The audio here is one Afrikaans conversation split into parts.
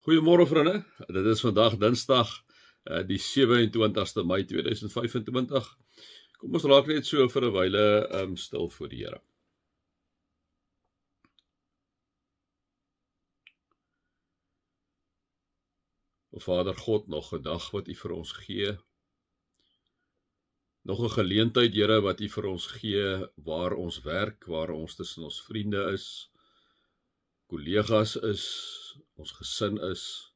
Goeiemôre vriende, dit is vandag Dinsdag, die 27ste Mei 2025. Kom ons raak net so vir 'n wyle stil voor die Here. O Vader God, nog 'n dag wat U vir ons gee. Nog 'n geleentheid, Here, wat U vir ons gee waar ons werk, waar ons tussen ons vriende is, kollegas is, ons gesin is.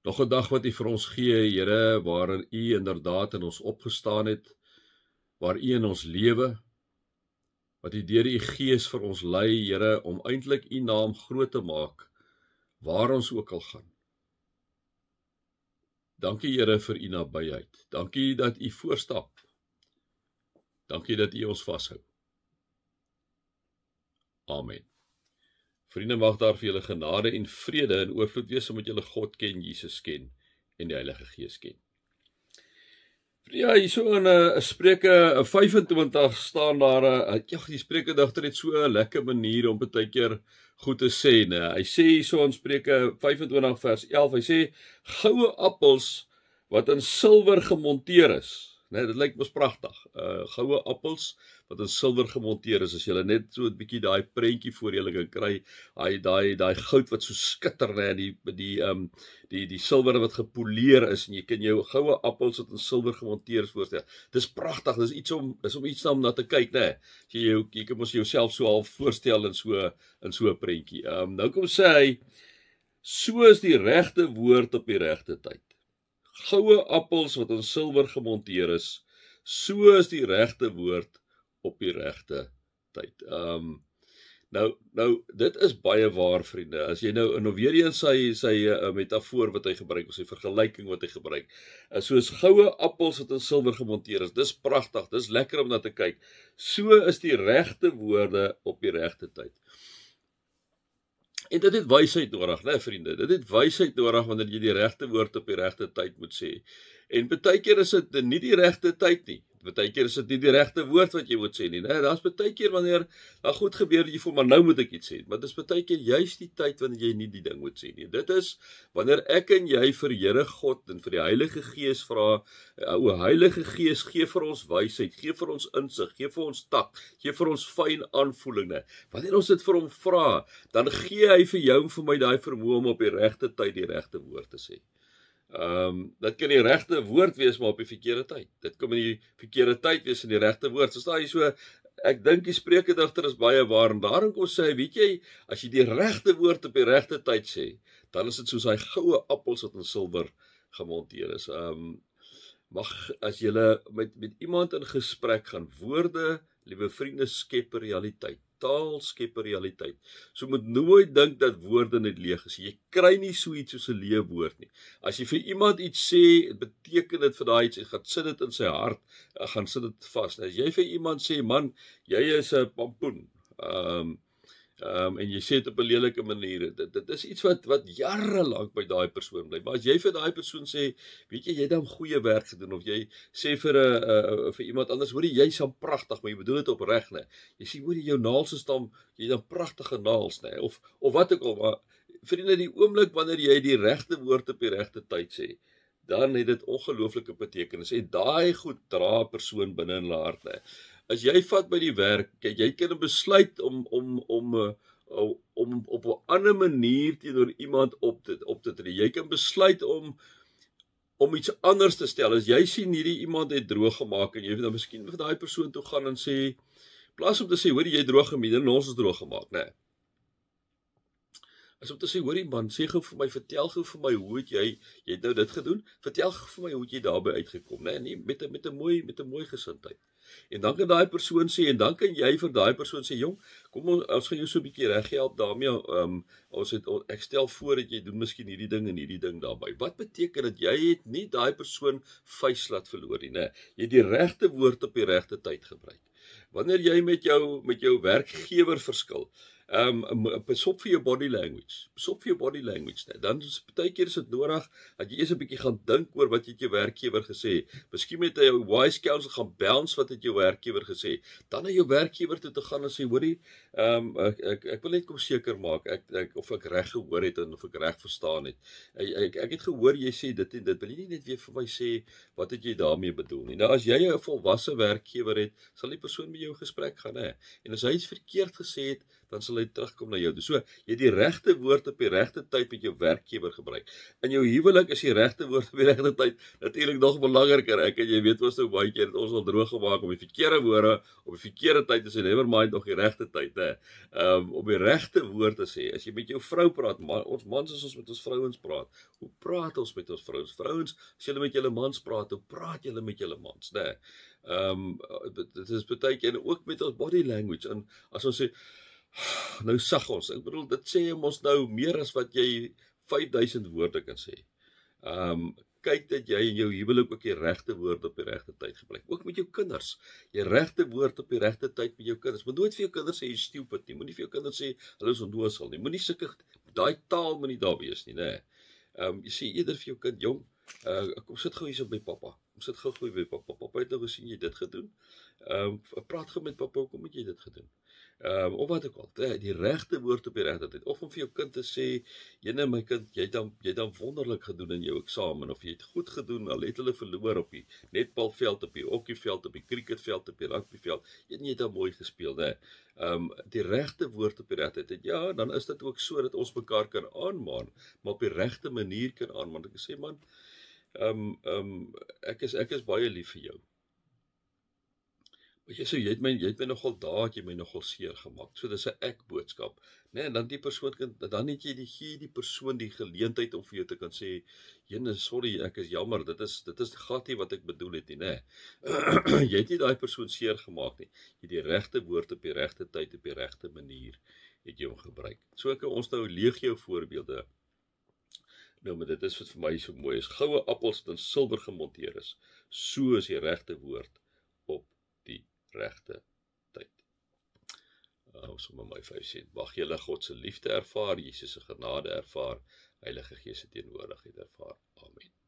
Nog 'n dag wat U vir ons gee, Here, waarin U inderdaad in ons opgestaan het, waar U in ons lewe, wat U deur U Gees vir ons lei, Here, om eintlik U naam groot te maak, waar ons ook al gaan. Dankie, Here, vir U nabyheid. Dankie dat U voorstap. Dankie dat U ons vashou. Amen. Vriende, mag daar vir julle genade en vrede en oorvloed wees, omdat julle God ken, Jesus ken en die Heilige Gees ken. Ja, hier so in Spreuke 25 staan daar, die Spreuke digter het so 'n lekker manier om baie keer goed te sê, né? Hy sê hier so in Spreuke 25 vers 11, hy sê, goue appels wat in silwer gemonteer is, né? Dit lyk mos pragtig, goue appels wat in silwer gemonteer is, as jy net so 'n bietjie daai prentjie voor julle kan kry, daai goud wat so skitter, né, die silwer wat gepoleer is, en jy kan jou goue appels wat in silwer gemonteer is voorstel. Dis pragtig, dis iets om iets na te kyk, né? Jy kan mos jouself so half voorstel in so 'n prentjie. Nou kom sê hy, so is die regte woord op die regte tyd. Goue appels wat in silwer gemonteer is, so is die regte woord op die regte tyd. Nou, dit is baie waar, vriende. As jy nou weer eens sy metafoor wat hy gebruik, of sy vergelyking wat hy gebruik, soos goue appels wat in silwer gemonteer is, dis pragtig, dis lekker om na te kyk. So is die regte woorde op die regte tyd. En dit het wysheid nodig, né, vriende? Dit het wysheid nodig wanneer jy die regte woord op die regte tyd moet sê. En baie keer is dit nie die regte tyd nie. Baie keer is dit nie die regte woord wat jy moet sê nie, né? Daar's baie keer wanneer daar goed gebeur, jy voel, maar nou moet ek iets sê. Maar dis baie keer juist die tyd wanneer jy nie die ding moet sê nie. Dit is wanneer ek en jy vir Here God en vir die Heilige Gees vra, o Heilige Gees, gee vir ons wysheid, gee vir ons insig, gee vir ons tak, gee vir ons fyn aanvoelinge. Wanneer ons dit vir hom vra, dan gee hy vir jou en vir my daai vermoë om op die regte tyd die regte woord te sê. Dit kan die regte woord wees, maar op die verkeerde tyd. Dit kan in die verkeerde tyd wees in die regte woord. So staan hy so, ek dink die Spreuke digter is baie waar, en daarom kom sê, weet jy, as jy die regte woord op die regte tyd sê, dan is dit soos hy goue appels wat in silwer gemonteer is. Mag as jy met iemand in gesprek gaan, woorde, liewe vriende, skep realiteit. Taal skep realiteit. So moet nooit dink dat woorde net leeg is. Jy kry nie so iets soos 'n leë woord nie. As jy vir iemand iets sê, beteken dit vir daai iets, gaan sit dit in sy hart, gaan sit dit vas. As jy vir iemand sê, man, jy is 'n pampoen, en jy sê dit op 'n lelike manier, dit is iets wat jare lank by daai persoon bly. Maar as jy vir daai persoon sê, weet jy het dan goeie werk gedoen, of jy sê vir iemand anders, hoor jy's dan pragtig, maar jy bedoel dit opreg, né? Jy sê, hoor jou naels is dan, jy dan pragtige naels, né? Of wat ook al, maar vriende, die oomblik wanneer jy die regte woord op die regte tyd sê, dan het dit ongelooflike betekenis, en daai goed dra 'n persoon binne in hulle hart, né? As jy vat by die werk, jy kan besluit om op 'n ander manier teenoor iemand op te tree. Jy kan besluit om iets anders te stel. As jy sien hierdie iemand het droog gemaak, en jy dan miskien vir daai persoon toe gaan en sê, plaas om te sê, hoor jy droog gemaak, en ons is droog gemaak, né? As om te sê, hoorie man, sê gou vir my, vertel gou vir my, hoe het jy het nou dit gedoen, vertel gou vir my, hoe het jy daarby uitgekom, né? Nee, met 'n mooi gesindheid. En dan kan daai persoon sê, en dan kan jy vir daai persoon sê, jong, kom ons gaan jou so 'n bietjie reghelp daarmee, ek stel voor dat jy doen miskien hierdie ding en hierdie ding daarbey. Wat beteken dit? Jy het nie daai persoon vuis laat verloor nie, né? Jy het die regte woord op die regte tyd gebruik. Wanneer jy met jou werkgewer verskil, besop vir jou body language. Besop vir jou body language. Nee. Dan is baie keer is dit nodig dat jy eers 'n bietjie gaan dink oor wat jy het jou werkgewer gesê. Miskien met jou wise counsel gaan bounce wat het jou werkgewer gesê. Dan na jou werkgewer toe te gaan en sê, hoorie, ek wil net kom seker maak of ek reg gehoor het en of ek reg verstaan het. Ek het gehoor jy sê dit en dit. Wil jy nie net weer vir my sê wat het jy daarmee bedoel nie? Nou as jy 'n volwasse werkgewer het, sal die persoon met jou 'n gesprek gaan hê. En as hy iets verkeerd gesê het, dan sal hy terugkom na jou toe. So, jy die regte woord op die regte tyd met jou werkgewer gebruik. In jou huwelik is die regte woord op die regte tyd natuurlik nog belangriker. Ek en jy weet ons nou baie keer het ons al droog gemaak om die verkeerde woorde op die verkeerde tyd te sê, never mind nog die regte tyd, hè. Om die regte woord te sê. As jy met jou vrou praat, ons mans is ons met ons vrouens praat. Hoe praat ons met ons vrouens? Vrouens, as julle met julle mans praat, hoe praat julle met julle mans, né? Dit is baie keer en ook met ons body language. En as ons sê nou sag ons. Ek bedoel dit sê ons nou meer as wat jy 5000 woorde kan sê. Kyk dat jy in jou huwelik ook die regte woord op die regte tyd gebruik. Ook met jou kinders. Die regte woord op die regte tyd met jou kinders. Moet nooit vir jou kinders sê jy stupid nie. Moenie vir jou kinders sê hulle is onnoosel nie. Moenie sulke daai taal moet nie daar wees nie, né? Jy sê eerder vir jou kind, jong, kom sit gou hier by pappa. Kom sit gou by pappa. Pappa het nou gesien jy dit gedoen. Praat gou met pappa, hoekom het jy dit gedoen? Of wat ook al, die regte woord op die regte tyd. Of om vir jou kind te sê, jene my kind, jy het dan wonderlik gedoen in jou eksamen, of jy het goed gedoen, al het hulle verloor op die netbalveld, op die hokkieveld, op die cricketveld, op die rugbyveld, jy het dan mooi gespeel, né? Die regte woord op die regte tyd, ja, dan is dit ook so dat ons mekaar kan aanmaan, maar op die regte manier kan aanmaan. Ek sê, man, ek is baie lief vir jou. Jy sê, jy het my nogal daad, jy het my nogal seer gemaak. So dis 'n ek boodskap. Nee, en dan die persoon dan het jy die persoon die geleentheid om vir jou te kan sê, jene, sorry, ek is jammer, dit is glad nie wat ek bedoel het nie, nê. Jy het nie daai persoon seer gemaak nie. Jy het die regte woord op die regte tyd op die regte manier het jy hom gebruik. So ons nou legio voorbeelde. Nou, maar dit is wat vir my so mooi is. Goue appels wat in silwer gemonteer is. So is die regte woord op die regte tyd. Sommer my 5 sent. Mag julle God se liefde ervaar, Jesus se genade ervaar, Heilige Gees se teenwoordigheid ervaar. Amen.